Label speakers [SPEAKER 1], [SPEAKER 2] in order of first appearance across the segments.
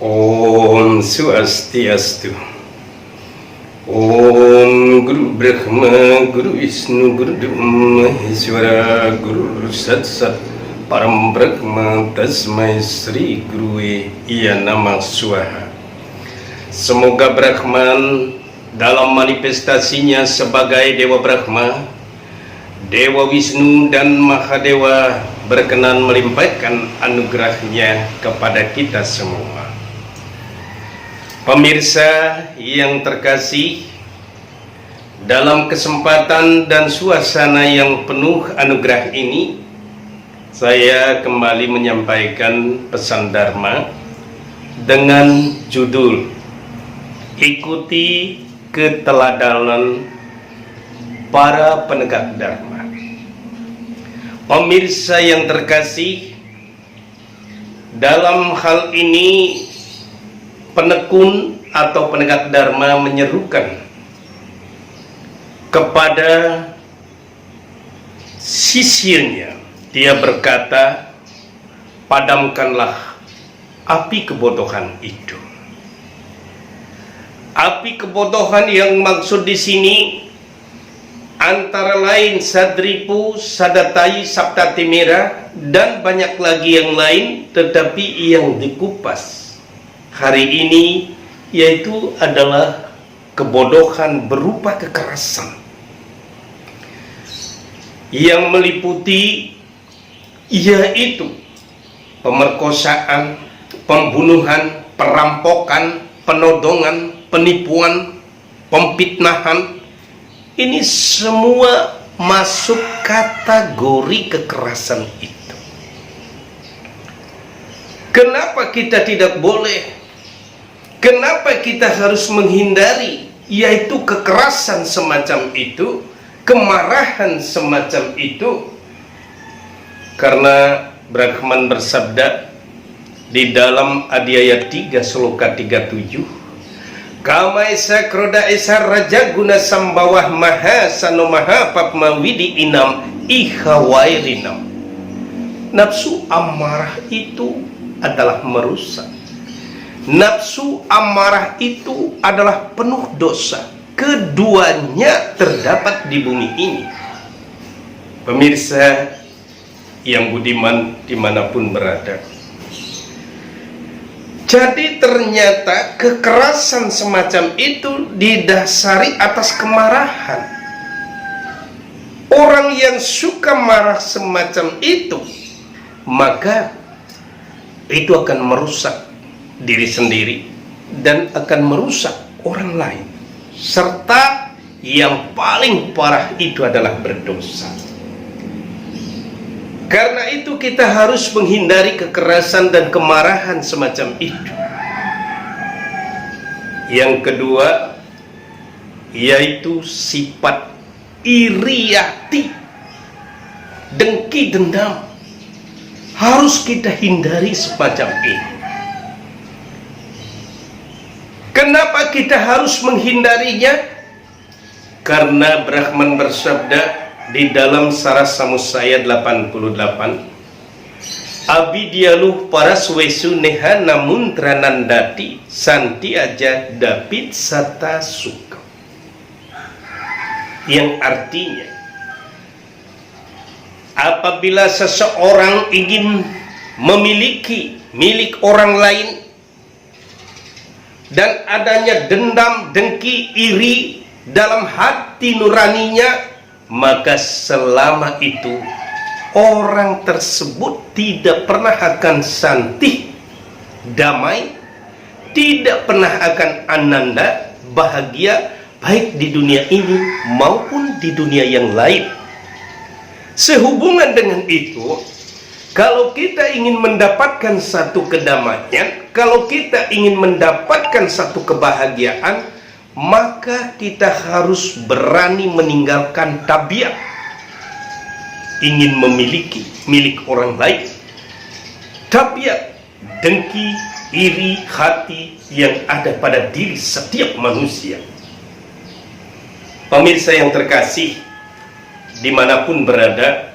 [SPEAKER 1] Om Swastiastu. Om Guru Brahma, Guru Wisnu, Guru Dhamma Maheswara, Guru Sat Sat Param Brahma, Tasmai Sri Gurue Iya Namah Swaha. Semoga Brahman dalam manifestasinya sebagai Dewa Brahma, Dewa Wisnu dan Mahadewa berkenan melimpahkan anugerahnya kepada kita semua. Pemirsa yang terkasih, dalam kesempatan dan suasana yang penuh anugerah ini, saya kembali menyampaikan pesan Dharma dengan judul Ikuti Keteladanan Para Penegak Dharma. Pemirsa yang terkasih, dalam hal ini penekun atau penegak dharma menyerukan kepada sisyanya. Dia berkata, padamkanlah api kebodohan itu. Api kebodohan yang maksud di sini antara lain Sadripu, Sadatai, Saptatimera, dan banyak lagi yang lain, tetapi yang dikupas hari ini yaitu adalah kebodohan berupa kekerasan yang meliputi yaitu pemerkosaan, pembunuhan, perampokan, penodongan, penipuan, pemfitnahan. Ini semua masuk kategori kekerasan itu. Kenapa kita tidak boleh? Kenapa kita harus menghindari yaitu kekerasan semacam itu, kemarahan semacam itu? Karena Brahman bersabda di dalam Adhyaya 3 Sloka 37, Kama esa kroda esa raja guna sambawah maha sano maha papma widi inam ihawairinam. Nafsu amarah itu adalah merusak. Nafsu amarah itu adalah penuh dosa. Keduanya terdapat di bumi ini. Pemirsa yang budiman dimanapun berada, jadi ternyata kekerasan semacam itu didasari atas kemarahan. Orang yang suka marah semacam itu, maka itu akan merusak diri sendiri dan akan merusak orang lain, serta yang paling parah itu adalah berdosa. Karena itu kita harus menghindari kekerasan dan kemarahan semacam itu. Yang kedua yaitu sifat iri hati, dengki dendam, harus kita hindari semacam ini. Kenapa kita harus menghindarinya? Karena Brahman bersabda di dalam Sarasamusaya 88, Abidyaluh paraswesu neha namun tranandati santi aja dapit sata suka. Yang artinya, apabila seseorang ingin memiliki milik orang lain dan adanya dendam, dengki, iri dalam hati nuraninya, maka selama itu orang tersebut tidak pernah akan santih, damai, tidak pernah akan ananda, bahagia, baik di dunia ini maupun di dunia yang lain. Sehubungan dengan itu, kalau kita ingin mendapatkan satu kedamaian, kalau kita ingin mendapatkan satu kebahagiaan, maka kita harus berani meninggalkan tabiat ingin memiliki milik orang lain, tabiat dengki, iri hati yang ada pada diri setiap manusia. Pemirsa yang terkasih, dimanapun berada,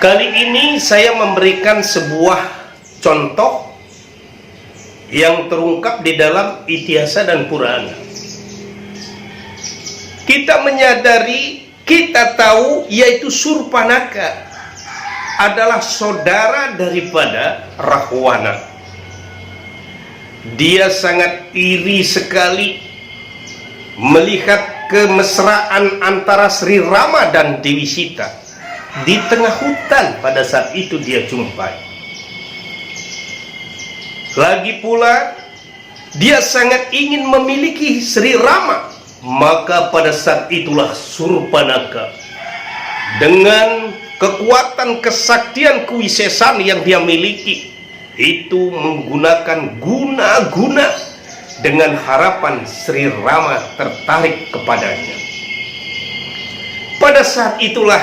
[SPEAKER 1] kali ini saya memberikan sebuah contoh yang terungkap di dalam Itiasa dan Purana. Kita menyadari, kita tahu, yaitu Surpanaka adalah saudara daripada Rahwana. Dia sangat iri sekali melihat kemesraan antara Sri Rama dan Dewi Sita. Di tengah hutan pada saat itu dia jumpai. Lagi pula dia sangat ingin memiliki Sri Rama. Maka pada saat itulah Surpanaka dengan kekuatan kesaktian kewisesan yang dia miliki itu menggunakan guna-guna dengan harapan Sri Rama tertarik kepadanya. Pada saat itulah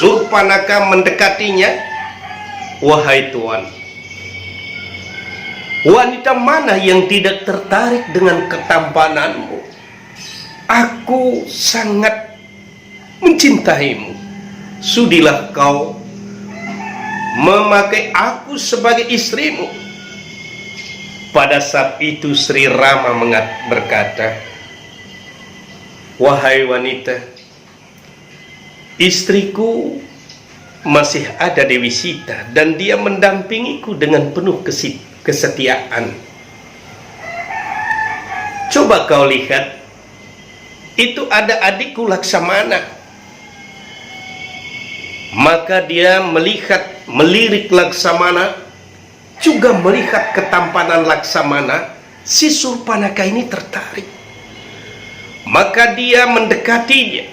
[SPEAKER 1] Surpanaka mendekatinya. Wahai Tuan, wanita mana yang tidak tertarik dengan ketampananmu? Aku sangat mencintaimu. Sudilah kau memakai aku sebagai istrimu. Pada saat itu Sri Rama berkata, wahai wanita, istriku masih ada Dewi Sita dan dia mendampingiku dengan penuh kesetiaan. Coba kau lihat, itu ada adikku Laksamana. Maka dia melirik Laksamana, juga melihat ketampanan Laksamana. Si Surpanaka ini tertarik. Maka dia mendekatinya,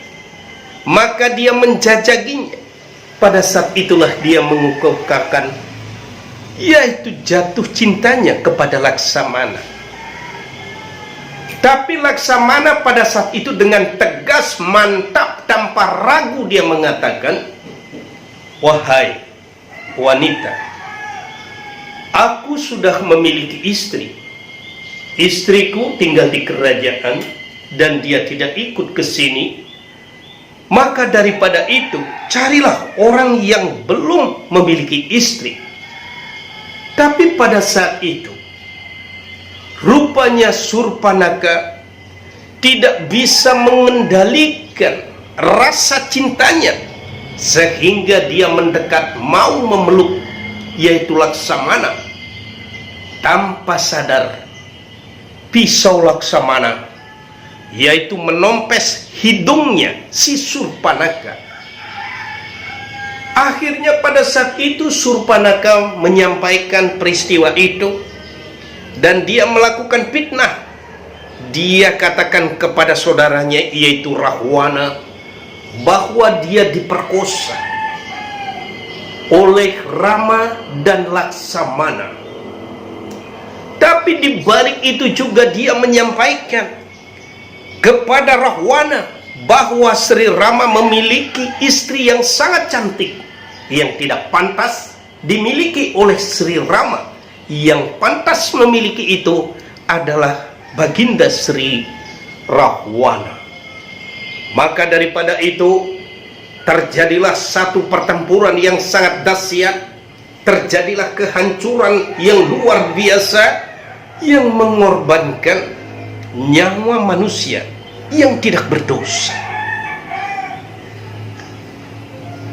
[SPEAKER 1] maka dia menjajakinya. Pada saat itulah dia mengungkapkan, yaitu jatuh cintanya kepada Laksamana. Tapi Laksamana pada saat itu dengan tegas, mantap, tanpa ragu dia mengatakan, wahai wanita, aku sudah memiliki istri. Istriku tinggal di kerajaan dan dia tidak ikut ke sini. Maka daripada itu, carilah orang yang belum memiliki istri. Tapi pada saat itu, rupanya Surpanaka tidak bisa mengendalikan rasa cintanya, sehingga dia mendekat mau memeluk, yaitu Laksamana. Tanpa sadar, pisau Laksamana, yaitu menompes hidungnya si Surpanaka. Akhirnya pada saat itu Surpanaka menyampaikan peristiwa itu, dan dia melakukan fitnah. Dia katakan kepada saudaranya, yaitu Rahwana, bahwa dia diperkosa oleh Rama dan Laksamana. Tapi di balik itu juga dia menyampaikan kepada Rahwana bahwa Sri Rama memiliki istri yang sangat cantik, yang tidak pantas dimiliki oleh Sri Rama. Yang pantas memiliki itu adalah Baginda Sri Rahwana. Maka daripada itu terjadilah satu pertempuran yang sangat dahsyat. Terjadilah kehancuran yang luar biasa yang mengorbankan nyawa manusia yang tidak berdosa.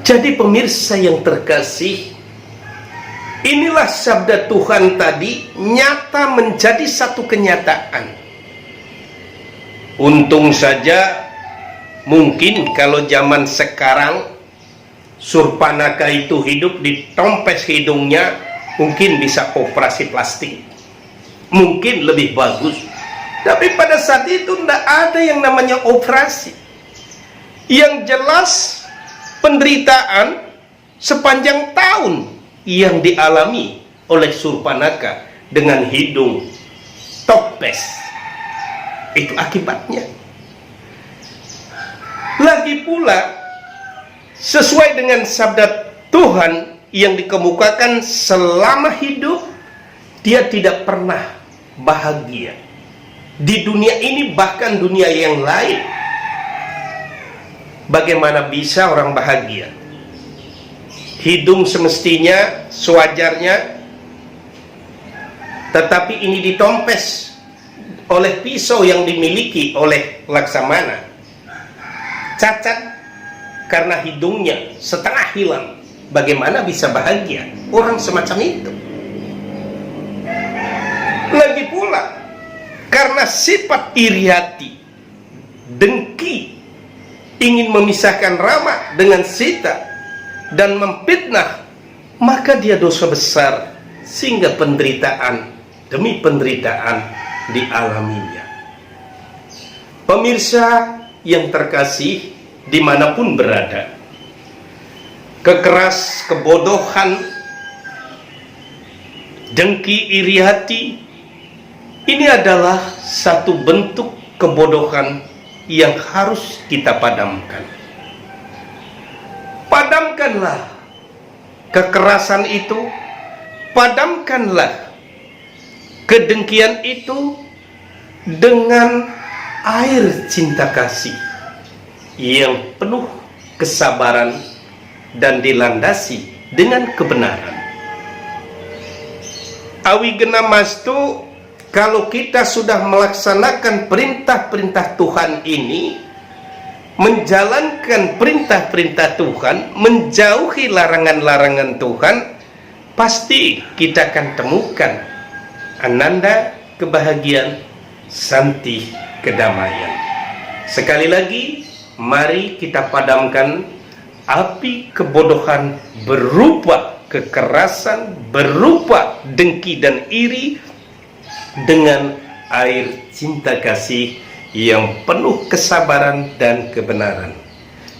[SPEAKER 1] Jadi pemirsa yang terkasih, inilah sabda Tuhan tadi nyata menjadi satu kenyataan. Untung saja mungkin kalau zaman sekarang Surpanaka itu hidup ditompes hidungnya, mungkin bisa operasi plastik, mungkin lebih bagus. Tapi pada saat itu tidak ada yang namanya operasi. Yang jelas penderitaan sepanjang tahun yang dialami oleh Surpanaka dengan hidung topes. Itu akibatnya. Lagi pula sesuai dengan sabda Tuhan, yang dikemukakan selama hidup dia tidak pernah bahagia di dunia ini, bahkan dunia yang lain. Bagaimana bisa orang bahagia? Hidung semestinya, sewajarnya, tetapi ini ditompes oleh pisau yang dimiliki oleh Laksamana. Cacat karena hidungnya setengah hilang. Bagaimana bisa bahagia orang semacam itu? Lagi pula, karena sifat iri hati, dengki, ingin memisahkan Rama dengan Sita dan memfitnah, maka dia dosa besar sehingga penderitaan demi penderitaan dialaminya. Pemirsa yang terkasih dimanapun berada, kekeras, kebodohan, dengki, iri hati, ini adalah satu bentuk kebodohan yang harus kita padamkan. Padamkanlah kekerasan itu, padamkanlah kedengkian itu dengan air cinta kasih yang penuh kesabaran dan dilandasi dengan kebenaran. Awi gena mastu, kalau kita sudah melaksanakan perintah-perintah Tuhan ini, menjalankan perintah-perintah Tuhan, menjauhi larangan-larangan Tuhan, pasti kita akan temukan ananda kebahagiaan, santi kedamaian. Sekali lagi, mari kita padamkan api kebodohan berupa kekerasan, berupa dengki dan iri dengan air cinta kasih yang penuh kesabaran dan kebenaran.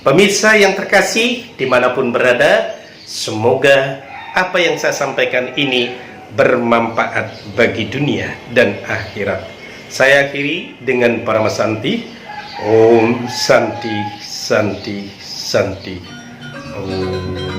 [SPEAKER 1] Pemirsa yang terkasih dimanapun berada, semoga apa yang saya sampaikan ini bermanfaat bagi dunia dan akhirat. Saya akhiri dengan Paramasanti. Om Santi Santi Santi. Om.